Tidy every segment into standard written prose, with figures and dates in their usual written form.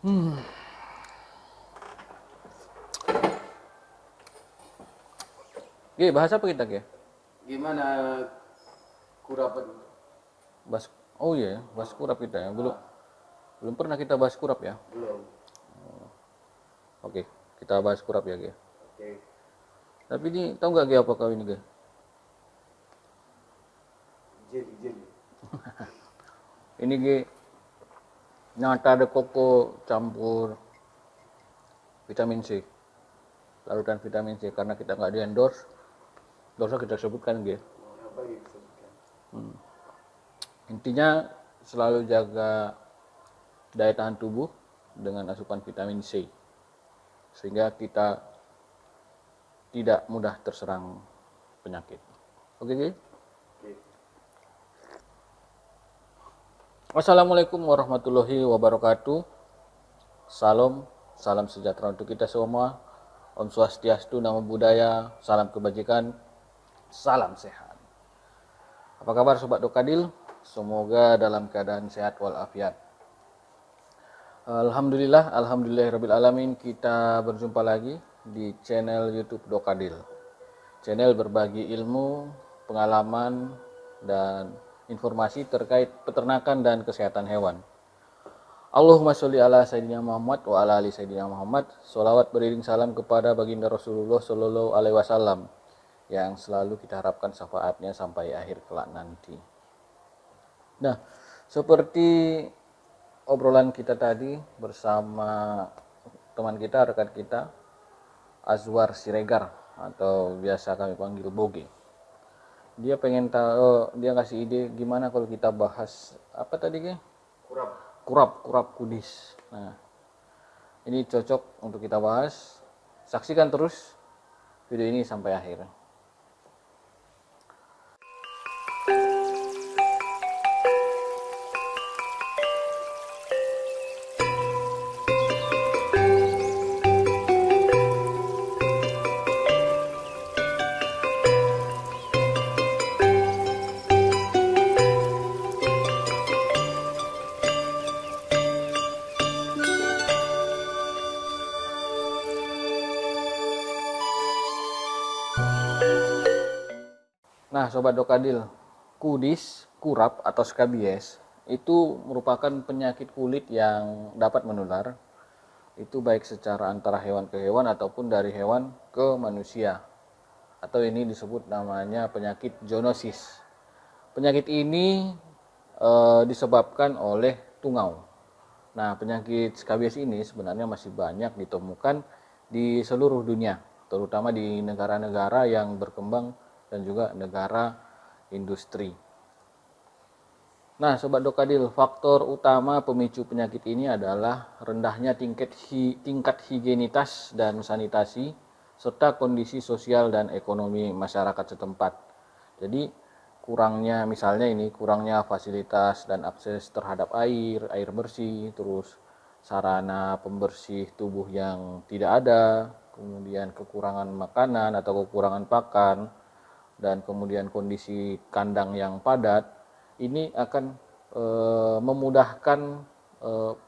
Hmm. Bahasa apa kita, Ge? Gimana kurapan? Bahas, oh iya, bahas kurap kita ya. Belum pernah kita bahas kurap ya. Belum. Oke, kita bahas kurap ya, Ge. Oke. Tapi ini tahu nggak, Ge, apa kau ini, Ge? Jadi. Ini, Ge, nata de koko campur vitamin C. Larutan vitamin C karena kita nggak di endorse. Nggak usah kita sebutkan, Ge. Apa yang disebutkan? Intinya selalu jaga daya tahan tubuh dengan asupan vitamin C sehingga kita tidak mudah terserang penyakit. Oke, Ge? Oke. Assalamualaikum warahmatullahi wabarakatuh. Salam sejahtera untuk kita semua. Om Swastiastu, Namo Buddhaya, salam kebajikan, salam sehat. Apa kabar Sobat Dokadil? Semoga dalam keadaan sehat walafiat. Alhamdulillahirabbil alamin, kita berjumpa lagi di channel YouTube Dokadil. Channel berbagi ilmu, pengalaman, dan informasi terkait peternakan dan kesehatan hewan. Allahumma sholli ala Sayyidina Muhammad wa ala ali Sayyidina Muhammad. Sholawat beriring salam kepada baginda Rasulullah Shallallahu Alaihi Wasallam yang selalu kita harapkan syafaatnya sampai akhir kelak nanti. Nah, seperti obrolan kita tadi bersama teman kita, rekan kita, Azwar Siregar atau biasa kami panggil Boge. Dia pengen tahu, dia kasih ide gimana kalau kita bahas apa tadi, Ge? Kurap kudis. Nah, ini cocok untuk kita bahas. Saksikan terus video ini sampai akhir. Nah, Sobat Dokadil, kudis, kurap atau skabies itu merupakan penyakit kulit yang dapat menular. Itu baik secara antara hewan ke hewan ataupun dari hewan ke manusia. Atau ini disebut namanya penyakit zoonosis. Penyakit ini disebabkan oleh tungau. Nah, penyakit skabies ini sebenarnya masih banyak ditemukan di seluruh dunia, terutama di negara-negara yang berkembang dan juga negara industri. Nah, Sobat Dokadil, faktor utama pemicu penyakit ini adalah rendahnya tingkat higienitas dan sanitasi, serta kondisi sosial dan ekonomi masyarakat setempat. Jadi, kurangnya fasilitas dan akses terhadap air bersih, terus sarana pembersih tubuh yang tidak ada, kemudian kekurangan makanan atau kekurangan pakan, dan kemudian kondisi kandang yang padat, ini akan memudahkan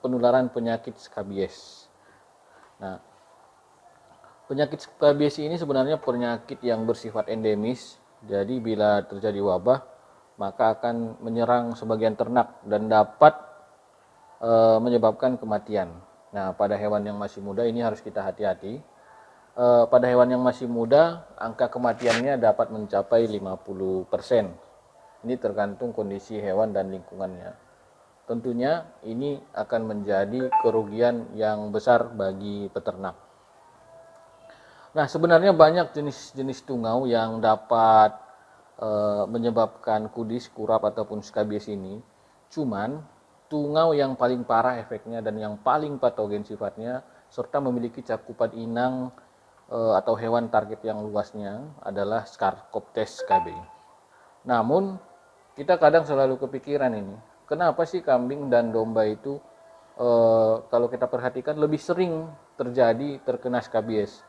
penularan penyakit skabies. Nah, penyakit skabies ini sebenarnya penyakit yang bersifat endemis, jadi bila terjadi wabah, maka akan menyerang sebagian ternak dan dapat menyebabkan kematian. Nah, pada hewan yang masih muda ini harus kita hati-hati. Pada hewan yang masih muda, angka kematiannya dapat mencapai 50%. Ini tergantung kondisi hewan dan lingkungannya. Tentunya ini akan menjadi kerugian yang besar bagi peternak. Nah, sebenarnya banyak jenis-jenis tungau yang dapat menyebabkan kudis, kurap ataupun skabies ini. Cuman tungau yang paling parah efeknya dan yang paling patogen sifatnya serta memiliki cakupan inang atau hewan target yang luasnya adalah Sarcoptes KB. Namun kita kadang selalu kepikiran ini, kenapa sih kambing dan domba itu kalau kita perhatikan lebih sering terkena skabies.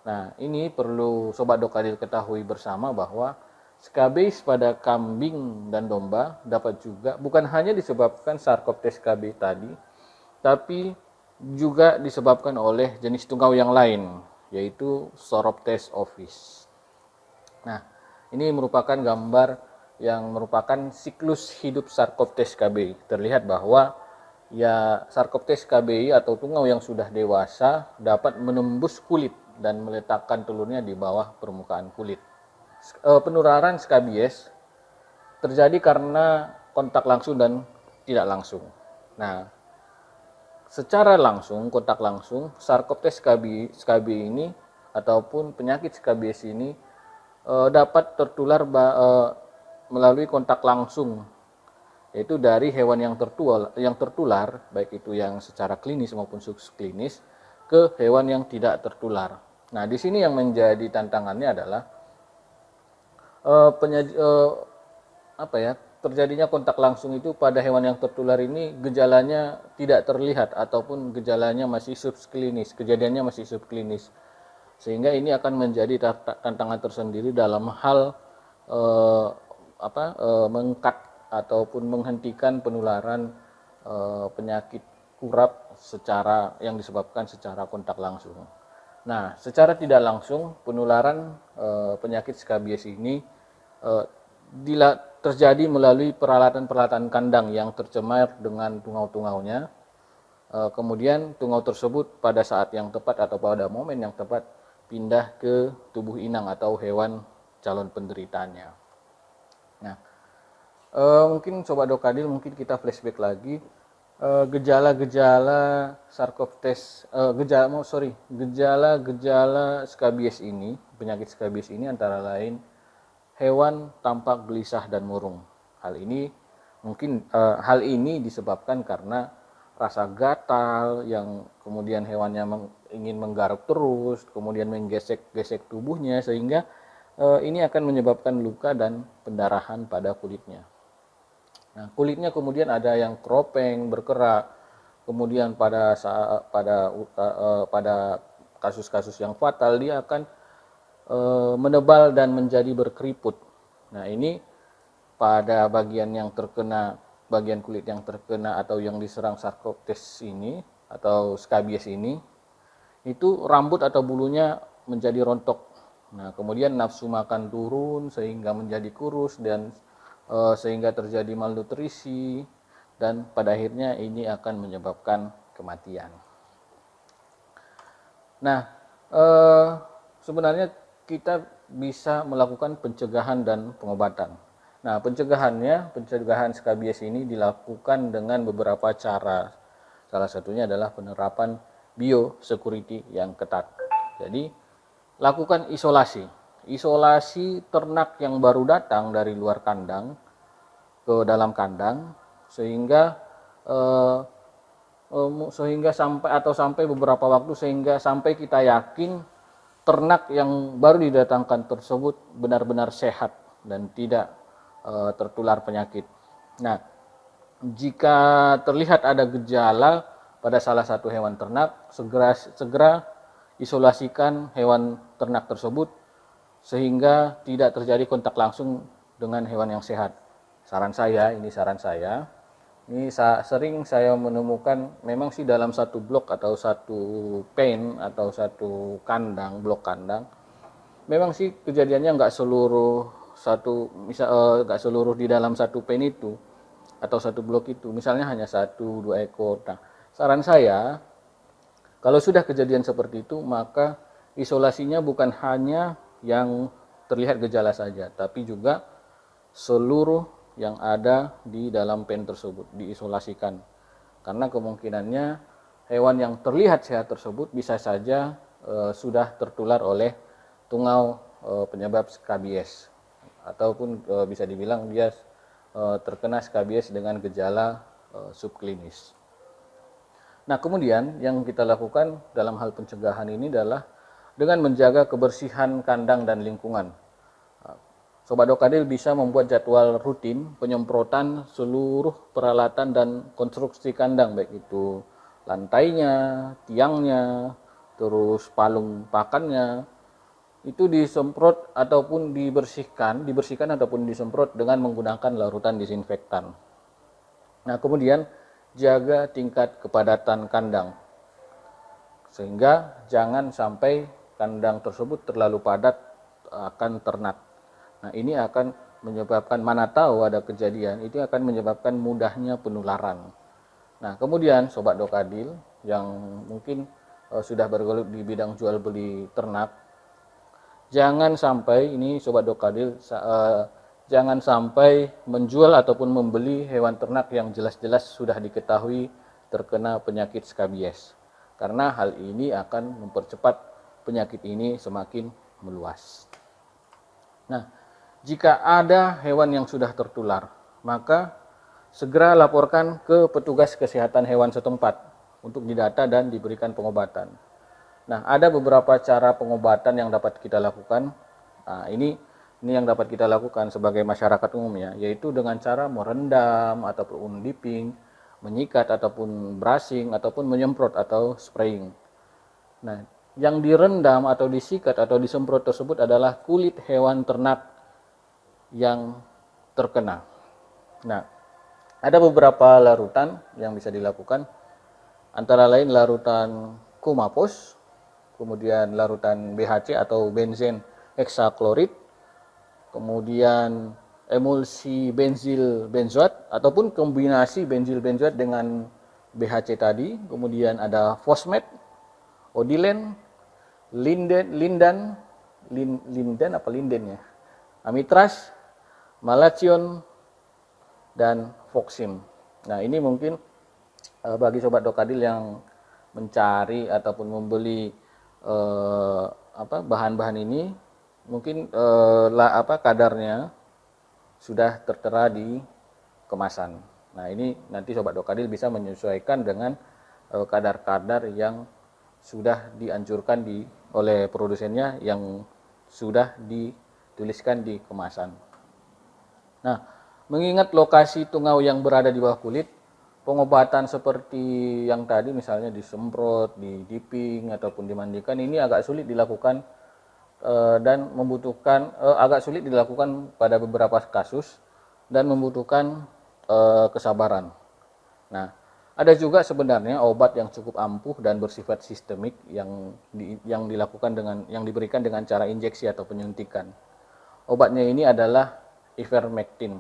Nah, ini perlu Sobat Dokadil ketahui bersama bahwa skabies pada kambing dan domba dapat juga bukan hanya disebabkan Sarcoptes KB tadi, tapi juga disebabkan oleh jenis tungau yang lain, yaitu Sauroptes ovis. Nah, ini merupakan gambar yang merupakan siklus hidup Sarcoptes kbi. Terlihat bahwa ya Sarcoptes kbi atau tungau yang sudah dewasa dapat menembus kulit dan meletakkan telurnya di bawah permukaan kulit. Penularan skabies terjadi karena kontak langsung dan tidak langsung. Nah, secara langsung, kontak langsung, Sarcoptes kbi ini ataupun penyakit skabies ini dapat tertular melalui kontak langsung, yaitu dari hewan yang tertular, baik itu yang secara klinis maupun subklinis, ke hewan yang tidak tertular. Nah, di sini yang menjadi tantangannya adalah terjadinya kontak langsung itu pada hewan yang tertular ini gejalanya tidak terlihat ataupun gejalanya masih subklinis, kejadiannya masih subklinis. Sehingga ini akan menjadi tantangan tersendiri dalam hal mengkat ataupun menghentikan penularan penyakit kurap yang disebabkan secara kontak langsung. Nah, secara tidak langsung penularan penyakit skabies ini terjadi melalui peralatan-peralatan kandang yang tercemar dengan tungau-tungaunya. Kemudian tungau tersebut pada saat yang tepat atau pada momen yang tepat pindah ke tubuh inang atau hewan calon penderitanya. Nah, mungkin Sobat Dokadil, mungkin kita flashback lagi gejala-gejala Sarcoptes, gejala-gejala skabies ini, penyakit skabies ini antara lain hewan tampak gelisah dan murung. Hal ini disebabkan karena rasa gatal yang kemudian hewannya ingin menggaruk terus, kemudian menggesek-gesek tubuhnya, sehingga ini akan menyebabkan luka dan pendarahan pada kulitnya. Nah, kulitnya kemudian ada yang kropeng, berkerak, kemudian pada kasus-kasus yang fatal dia akan menebal dan menjadi berkeriput. Nah, ini pada bagian kulit yang terkena atau yang diserang Sarcoptes ini atau skabies ini, itu rambut atau bulunya menjadi rontok. Nah, kemudian nafsu makan turun sehingga menjadi kurus dan sehingga terjadi malnutrisi, dan pada akhirnya ini akan menyebabkan kematian. Nah, sebenarnya kita bisa melakukan pencegahan dan pengobatan. Nah, pencegahan skabies ini dilakukan dengan beberapa cara. Salah satunya adalah penerapan biosecurity yang ketat. Jadi, lakukan isolasi ternak yang baru datang dari luar kandang ke dalam kandang, sehingga sampai beberapa waktu, sehingga sampai kita yakin ternak yang baru didatangkan tersebut benar-benar sehat dan tidak tertular penyakit. Nah, jika terlihat ada gejala pada salah satu hewan ternak, segera isolasikan hewan ternak tersebut sehingga tidak terjadi kontak langsung dengan hewan yang sehat. Saran saya, sering saya menemukan memang sih dalam satu blok atau satu pen atau satu blok kandang, memang sih kejadiannya nggak seluruh di dalam satu pen itu atau satu blok itu, misalnya hanya 1-2 ekor. Nah, saran saya, kalau sudah kejadian seperti itu, maka isolasinya bukan hanya yang terlihat gejala saja, tapi juga seluruh yang ada di dalam pen tersebut diisolasikan. Karena kemungkinannya hewan yang terlihat sehat tersebut bisa saja sudah tertular oleh tungau penyebab skabies, ataupun bisa dibilang dia terkena skabies dengan gejala subklinis. Nah, kemudian yang kita lakukan dalam hal pencegahan ini adalah dengan menjaga kebersihan kandang dan lingkungan. Sobat Dokadil bisa membuat jadwal rutin penyemprotan seluruh peralatan dan konstruksi kandang, baik itu lantainya, tiangnya, terus palung pakannya, itu disemprot ataupun dibersihkan ataupun disemprot dengan menggunakan larutan disinfektan. Nah, kemudian jaga tingkat kepadatan kandang. sehingga jangan sampai kandang tersebut terlalu padat akan ternak. Nah, ini akan menyebabkan, mana tahu ada kejadian, itu akan menyebabkan mudahnya penularan. Nah, kemudian Sobat Dokadil yang mungkin sudah bergelut di bidang jual beli ternak, jangan sampai ini Sobat Dokadil jangan sampai menjual ataupun membeli hewan ternak yang jelas-jelas sudah diketahui terkena penyakit skabies. Karena hal ini akan mempercepat penyakit ini semakin meluas. Nah, jika ada hewan yang sudah tertular, maka segera laporkan ke petugas kesehatan hewan setempat untuk didata dan diberikan pengobatan. Nah, ada beberapa cara pengobatan yang dapat kita lakukan. Nah, ini yang dapat kita lakukan sebagai masyarakat umumnya, yaitu dengan cara merendam ataupun dipping, menyikat ataupun brushing ataupun menyemprot atau spraying. Nah, yang direndam atau disikat atau disemprot tersebut adalah kulit hewan ternak yang terkena. Nah, ada beberapa larutan yang bisa dilakukan, antara lain larutan Kumapos, kemudian larutan BHC atau benzen heksaklorid, kemudian emulsi benzil benzoat ataupun kombinasi benzil benzoat dengan BHC tadi, kemudian ada fosmet, odilen, linden ya, amitraz, malachion, dan foxim. Nah, ini mungkin bagi Sobat Dokadil yang mencari ataupun membeli bahan-bahan ini, mungkin kadarnya sudah tertera di kemasan. Nah, ini nanti Sobat Dokadil bisa menyesuaikan dengan kadar-kadar yang sudah dianjurkan oleh produsennya yang sudah dituliskan di kemasan. Nah, mengingat lokasi tungau yang berada di bawah kulit, pengobatan seperti yang tadi misalnya disemprot, di dipping ataupun dimandikan ini agak sulit dilakukan dan membutuhkan agak sulit dilakukan pada beberapa kasus dan membutuhkan kesabaran. Nah, ada juga sebenarnya obat yang cukup ampuh dan bersifat sistemik yang diberikan dengan cara injeksi atau penyuntikan. Obatnya ini adalah ivermectin,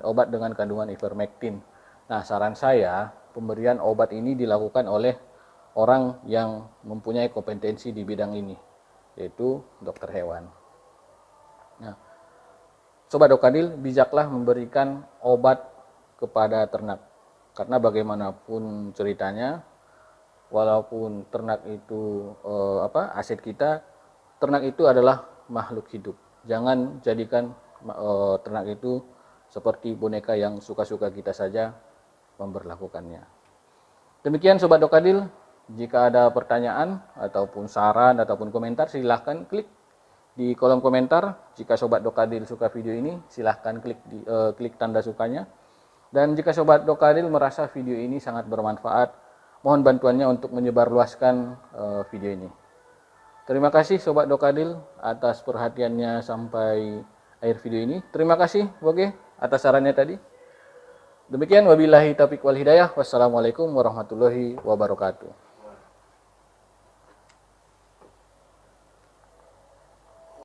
obat dengan kandungan ivermectin. Nah, saran saya pemberian obat ini dilakukan oleh orang yang mempunyai kompetensi di bidang ini, yaitu dokter hewan. Nah, Sobat Dokadil, bijaklah memberikan obat kepada ternak, karena bagaimanapun ceritanya, walaupun ternak itu aset kita, ternak itu adalah makhluk hidup. Jangan jadikan ternak itu seperti boneka yang suka-suka kita saja memperlakukannya. Demikian Sobat Dokadil, jika ada pertanyaan ataupun saran ataupun komentar, silahkan klik di kolom komentar. Jika Sobat Dokadil suka video ini, silahkan klik tanda sukanya. Dan jika Sobat Dokadil merasa video ini sangat bermanfaat, mohon bantuannya untuk menyebarluaskan video ini. Terima kasih Sobat Dokadil atas perhatiannya sampai akhir video ini. Terima kasih Boge atas sarannya tadi. Demikian, wabillahi taufiq wal hidayah. Wassalamualaikum warahmatullahi wabarakatuh.